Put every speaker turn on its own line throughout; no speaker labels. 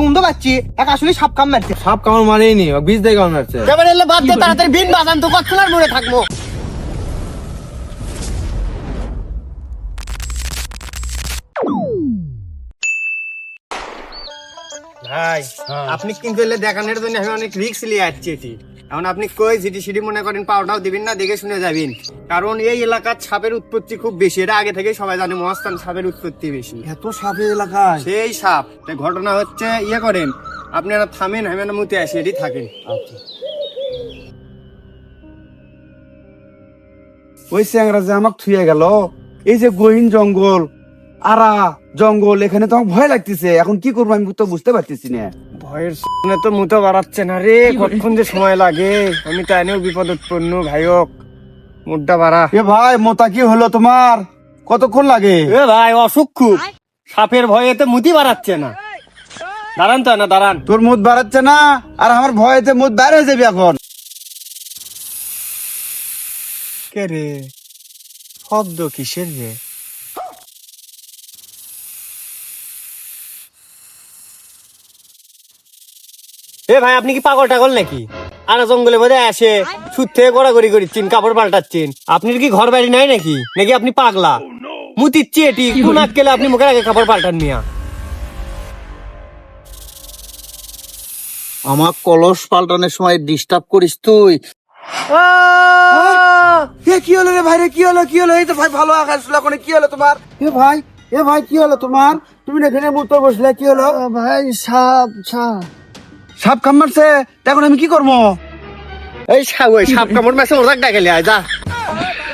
গন্ধ পাচ্ছি এক আসলে সাপ কাম মারছে।
সাপ কামড় মারেনি, বীজ দিয়ে কামড় মারছে।
এবার এলে বাদ দিয়ে তাড়াতাড়ি বিন বাজান তো কতক্ষণ মরে থাকবো। ভাই আপনি কিন্তু এলে দেখানোর জন্য আমি অনেক রিস্ক নিয়ে আসছি এটি। এখন আপনি কই জিটি সিটি মনে করেন পাউডার দিবেন না, দেখে শুনে যাবেন, কারণ এই এলাকার সাপের উৎপত্তি খুব বেশি। এটা আগে থেকে সবাই জানে মহাস্থান সাপের উৎপত্তি বেশি।
এত সাপের এলাকায়
সেই সাপ ঘটনা হচ্ছে ইয়ে করেন আপনারা থামেন, হেমেন মুতে আসি এটি থাকে।
ওই চ্যাংরা যে আমাকে থুয়ে গেল, এই যে গহীন জঙ্গল আরা জঙ্গল, এখানে তো আমার ভয় লাগতেছে। এখন কি করবো আমি তো বুঝতে পারতেছি না।
ভয়ের শুনে তো মুতো বাড়াচ্ছে না রে, কতক্ষণ যে সময় লাগে। আমি তো এনেও বিপদ উৎপন্ন ভাইক, মুডটা বাড়া।
এ ভাই মোতা কি হলো তোমার? কতক্ষণ লাগে?
এ ভাই অসুখ খুব, সাপের ভয়েতে মুতি বাড়াচ্ছে না। দাঁড়ান তো না, দাঁড়ান।
তোর মুদ বাড়াচ্ছে না, আর আমার ভয়েতে মুদ বাইরে হয়ে যাবি এখন।
কে রে, শব্দ কিসের রে? এ ভাই আপনি কি পাগল টাগল নাকি? আনা জঙ্গলে বোধ আসে সুদ থেকে গড়াগড়ি করছেন, কাপড় পাল্টাচ্ছেন। আপনার কি ঘর বাড়ি নাই নাকি? নাকি আপনি পাগলা? মুতিচ্ছি এটি কোন আটকেলে আপনি মুখের আগে কাপড় পাল্টান মিয়া।
আমার কলস পাল্টানোর সময় ডিস্টার্ব করিস তুই। কি হলো রে ভাই রে, কি হলো কি হলো? এই তো ভাই ভালো আকাশ কোনে, কি হলো তোমার? এ ভাই কি হলো তোমার? তুমি এখানে মুতো বসলে, কি হলো?
ভাই সাপ সাপ
সাপ কামড়ছে, এখন আমি কি করবো?
এই সাপ কামড় মাসে ওরাক ডাকেলে আয় যা।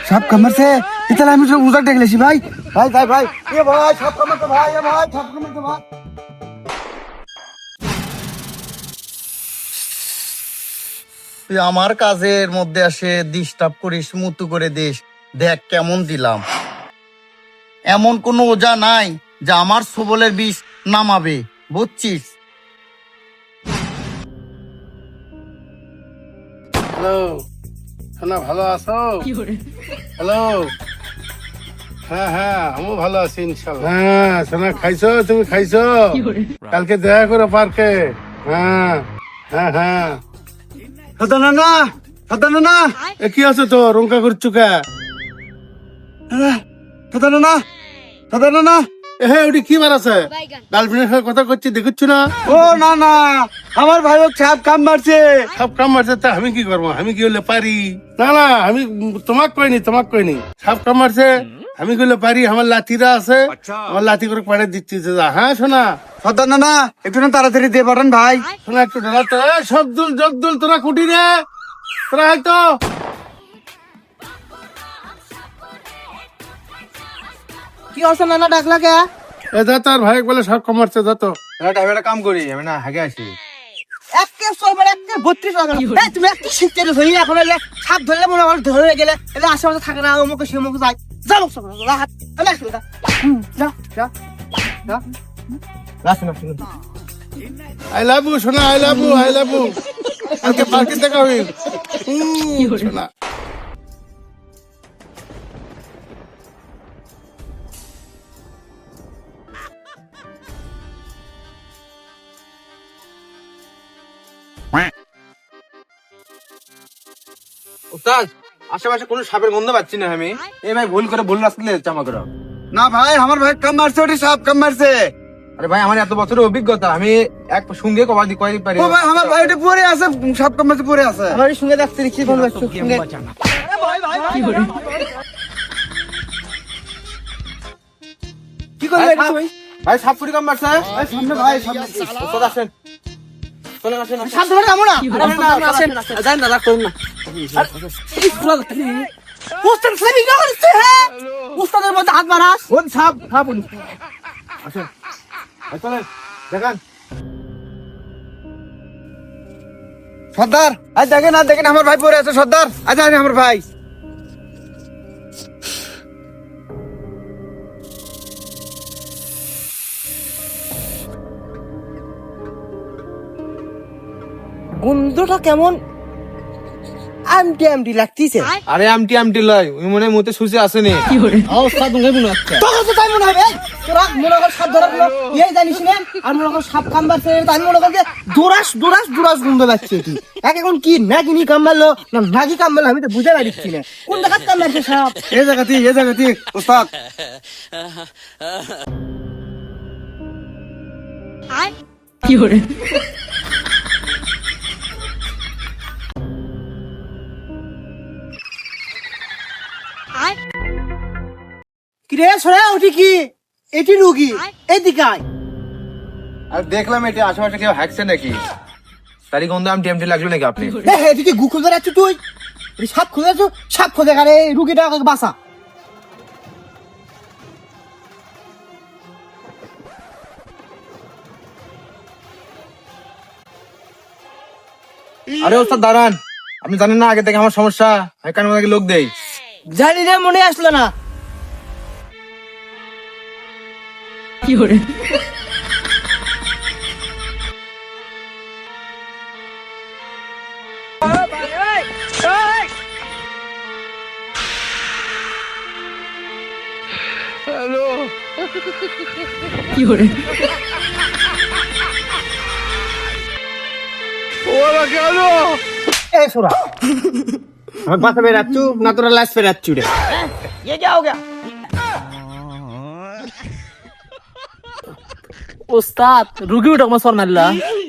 সাপ কামড়ছে, তাহলে আমি সব উজাক দেখলেছি। ভাই ভাই ভাই ভাই এ ভাই সাপ কামড়ছে ভাই, এ ভাই সাপ কামড়ছে ভাই। তুই আমার কাজের মধ্যে আসে ডিস্টার্ব করিস, মুতু করে দিস। দেখ কেমন দিলাম। এমন কোন ওজা নাই যে আমার সবলের বিষ নামাবে, বুঝছিস?
হ্যালো সোনা, ভালো আছো? হ্যালো, হ্যাঁ হ্যাঁ আমিও ভালো আছি ইনশাল্লাহ। হ্যাঁ সোনা, খাইছো? তুমি খাইছো? কালকে দেখা করো পার্কে। হ্যাঁ হ্যাঁ হ্যাঁ।
না
এ কি আছে তো রঙ্কা করছো কে?
না
হ্যাঁ ওটি কি বার আছে? গার্লফ্রেন্ডের সাথে কথা করছি দেখছ না?
ও না না, আমার ভাই সাপ কাম মারছে।
সব কাম মারছে, তা আমি কি করবো? আমি কি হলে পারি? না না, আমি তোমাকে কইনি। সব কাম মারছে, আমি গুলো পারি। আমার লাঠিরা আছে, আমার লাঠি করে পাড়ে দিচ্ছি। হ্যাঁ শোনা,
না একটু না তাড়াতাড়ি দিয়ে পারেন ভাই।
শোনা একটু দাঁড়াতে। সবদুল জগদুল তোরা কুটি রে, তোরা হয়তো
কি হচ্ছে নানা ডাকলা কে?
এ যা, তার ভাই বলে সব কাম মারছে, যা তো।
একটা কাম করি, আমি না হাগে আসি।
একে সবার একে 32 টাকা। এই তুমি একটু শিখতে হই, এখন এলে সাপ ধরলে মনে হয় ধরে গেলে এলে আশেপাশে থাকে না, অমুকে সে অমুকে যায়। যা লোক সব রাহাত এলে আসলে যা যা যা রাসুন রাসুন।
আই লাভ ইউ শোনা, আই লাভ ইউ। আজকে পার্কে দেখা হই শোনা।
উস্তাদ, আশেপাশে কোনো সাপের গন্ধ পাচ্ছি না আমি। এই ভাই ভুল করে ভুল রাস্তা নিয়ে যাচ্ছে আমাকে। না ভাই, আমার ভাই কাম মারছে, ওটি সাপ কাম মারছে। আরে ভাই, আমার এত বছরের অভিজ্ঞতা, আমি এক সঙ্গে কয়ে পারি। ও ভাই, আমার ভাই ওটা পড়ে আছে, সাপ কাম মারছে পড়ে আছে।
আমার সঙ্গে দেখতে কি বলবো সঙ্গে কি করবে তুমি?
ভাই সাপ কুড়ি কাম মারছে। এই সামনে ভাই, সামনে উস্তাদ আসেন। চলেন আসেন।
সাপ ধরে যাবো না। আসেন যান না, রাখ করুন না। উস্তাদ সেভিং করছে, হ্যাঁ উস্তাদের মধ্যে হাত মারাস।
কোন সাপ? সাপ আসেন, চলেন দেখান। সর্দার আজ দেখেন আমার ভাই পড়ে আছে। সর্দার আজ আমার ভাই।
গন্ধটা কেমন আমটি লাগতেছে।
আরে আমটি লয়, ওই মনে মতে সুসে আসেনি।
তখন তো তাই মনে হবে। তোরা মনে কর সাপ ধরার কোনো ইয়ে জানিস না, আর মনে কর সাপ কামড়াচ্ছে, আমি মনে কর যে দোরাস গন্ধ পাচ্ছি কি এক এখন কি নাগিনি কামড়ালো না নাগি কামড়ালো আমি তো বুঝে পারছি না কোন জায়গায় কামড়াচ্ছে সাপ।
এ জায়গাতে ওস্তাদ
কি রে সরে উঠি কি এটি রুগী এদিকে আয়।
আর দেখলাম এটা আশেপাশে কেউ হ্যাকছে নাকি, তারই গন্ধ আমি টেমটি লাগলো নাকি আপনি?
এদিকে গু খুঁজে যাচ্ছ তুই, সাপ খুঁজে যাচ্ছ, সাপ খুঁজে গেলে রুগীটা বাঁচা।
আরে ওস্তাদ দাঁড়ান, আপনি জানেন না আগে থেকে আমার সমস্যা, আমি কানের মধ্যে লোক দেই।
জানি রে মনে আসলো না।
ওরা কেন?
এই সোরা আমার বাসা বেরাচ্ছু না তোরা লাশ ফেরাচ্ছু রে? ये क्या हो गया?
ওস্তাদ রুগী উঠক মাসর মারলা।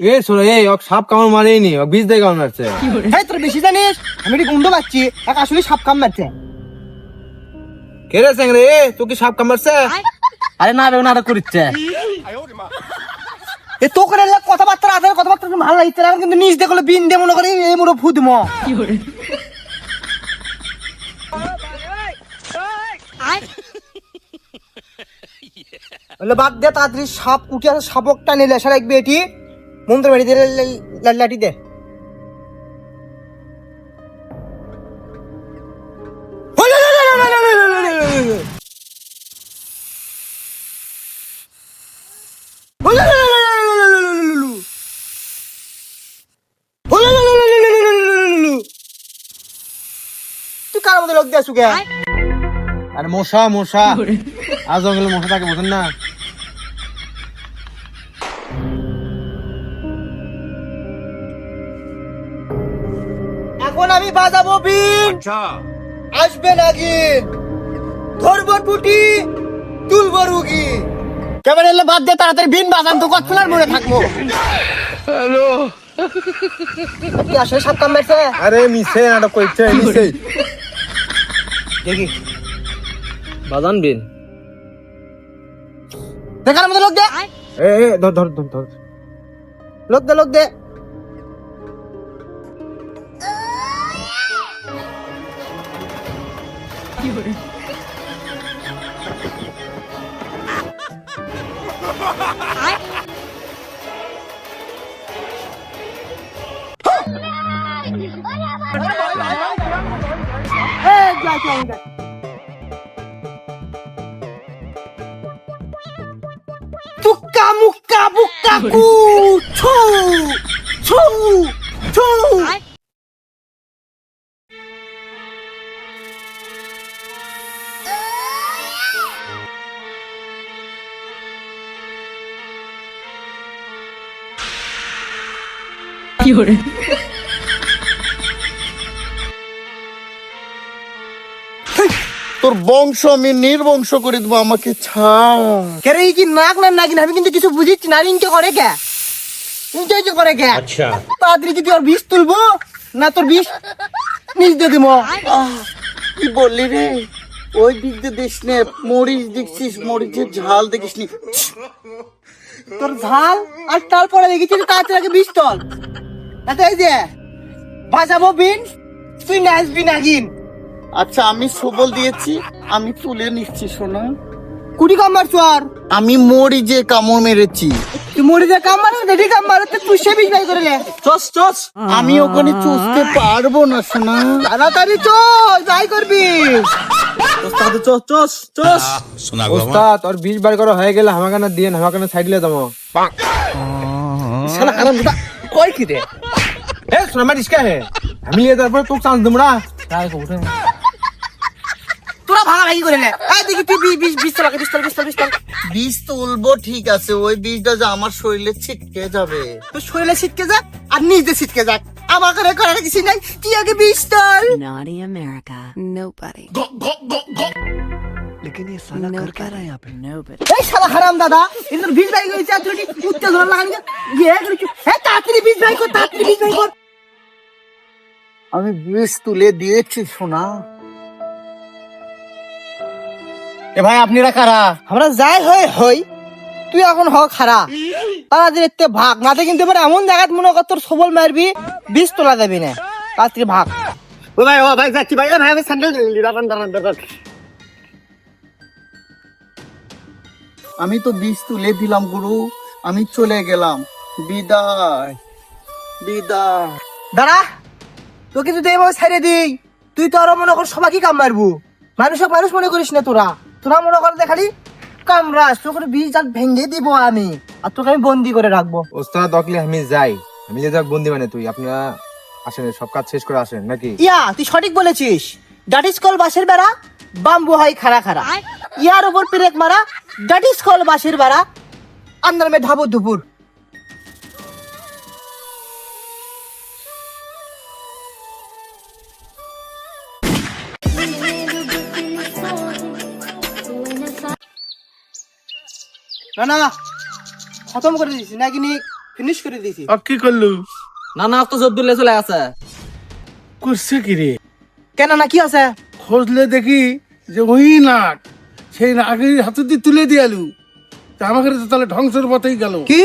এ শোনো, এই ওক সাপ কামড় মারেনি, ওক বীজ দিয়ে কামড় মারছে।
এই তোর বেশি জানিস, আমি এটি গন্ধ পাচ্ছি এক আসলে সাপ কাম মারছে।
কে রে স্যাংরে, এ তুই কি সাপ কামড়ছে?
আরে না রে নাটক করিচ্ছে।
এ তো করে কথাবার্তা আছে, কথাবার্তা ভালো লাগছে না কিন্তু নিজ দেখলে বিন দিয়ে মনে করে এই মোড়ো ফুদ ম বলে বাদ দে তাড়াতাড়ি সাপ উঠে আসে, সাপকটা নিলে এসে রাখবে এটি মন্ত্র বাড়ি দিয়ে লাঠি দে। তুই কার মধ্যে লোক দিয়ে শুকে?
আরে মশা আজ জঙ্গলে মশা থাকে বোঝেন না?
এখন আমি বাজাবো বিন, আসবে নাগিন, ধরবো টুটি, তুলবো রুগী। কেমন এলে বাদ দে তাড়াতাড়ি বিন বাজান, তো কতক্ষণ মনে থাকবো।
হ্যালো,
কি আসলে সাপ কামড়াচ্ছে?
আরে মিছে নাটক করছে, মিছে।
দেখি
বাজান বিন
দেখার মধ্যে লোক দে,
এ ধর
লোক দে। তুক্কা মুক্কা বুক্কা কু ছু ছু ছু।
তোর বংশ আমি নির্বংশ করে দেবো, আমাকে ছাড়।
কেরে এই কি নাক না নাকি আমি কিন্তু কিছু বুঝিচ্ছি না, ইনকে করে কে ইনকে করে কে? আচ্ছা তাড়াতাড়ি কি তুই ওর বিষ তুলবো না তোর বিষ নিজ দিয়ে দিব?
কি বললি রে? ওই দিক দিয়ে দেখিস নে, মরিচ দেখছিস, মরিচের ঝাল দেখিস নি।
তোর ঝাল আর তারপরে দেখেছি তাড়াতাড়ি আগে বিষ তল। আচ্ছা এই যে বাজাবো বিন, তুই নাচবি নাগিন।
আচ্ছা আমি সবল দিয়েছি, আমি তুলে নিচ্ছি। শোনো,
কুড়ি কামড় চোর,
আমি মরিচে কামড় মেরেছি।
তুই মরে যা কামড় দেখি কামড় তুই সে বিষ বাই করে নে।
চস
আমি ওখানে চুষতে পারবো না শোনা।
তাড়াতাড়ি চল যাই করবি।
ওস্তাদ চস
ওস্তাদ আর বীজ বার করা হয়ে গেলে আমাকে না দিয়ে আমাকে না সাইডলে যাবো।
শালা আরাম দা কই কি রে?
এ শোনা মারিস কে হে, আমি লিয়ে তারপর তোকে চান্স দেবো না।
তোরা ভাগাভাগি করে নে। এই দেখি তুই বিষ চল বিষ চল।
বীজ তুলবো ঠিক আছে, ওই বীজটা যে আমার শরীরে ছিটকে যাবে।
তো শরীরে ছিটকে যাক আর নিজে ছিটকে যাক, আমার করে করার কিছু নাই। কি আগে বিষ তোল।
Naughty America. Nobody. Nobody.
এই শালা হারাম দাদা, এদের বীজ ভাই হয়েছে আর তুই উত্তেজনা লাগানি ইয়ে করেছিস। হ্যাঁ তাড়াতাড়ি বীজ ভাই কর, তাড়াতাড়ি বীজ ভাই কর।
আমি বীজ তুলে দিয়েছি সোনা।
এ ভাই আপনারা কারা?
আমরা যাই হই তুই এখন হ খারা তাড়াতাড়ি দেখতে ভাগ, নাতে কিন্তু এবার এমন জায়গায় মনে কর তোর সবল মারবি, বীজ তোলা যাবি না, তাড়াতাড়ি ভাগ।
ও ভাই যাচ্ছি ভাই, আমি স্যান্ডেল দাঁড়ান। আমি তো বীজ তুলে দিলাম গুরু, আমি চলে গেলাম, বিদায় বিদায়।
দাঁড়া, তোকে যদি এইভাবে ছেড়ে দিই তুই তো আরো মনে কর সবাইকে কাম মারবো, মানুষ মনে করিস না, তোরা মনে কর দেখালি কামরাস, তোকে বীজ আর ভেঙে দিব আমি, আর তোকে আমি বন্দি করে রাখবো।
ওস্তাদ দকলে আমি যাই, আমি যে যাক বন্দি মানে তুই আপনারা আসেন, সব কাজ শেষ করে আসেন নাকি?
ইয়া তুই সঠিক বলেছিস, ডাট ইজ কল বাঁশের বেড়া, বাম্বু হয় খাড়া খাড়া, ইয়ার উপর পেরেক মারা, ডাট ইজ কল বাঁশের বেড়া, আন্দার মে ধাবো দুপুর। না খতম করে দিয়েছি নাকি ফিনিশ করে দিয়েছি।
আর কি করলু?
না না তো জোর দিলে চলে গেছে।
করছে কি রে?
কেন না কি আছে?
খোঁজলে দেখি যে ওই নাক, সেই নাকের হাতে দিয়ে তুলে দিয়ে আলু, তা আমাকে তো তাহলে ধ্বংসের পথেই গেল।
কি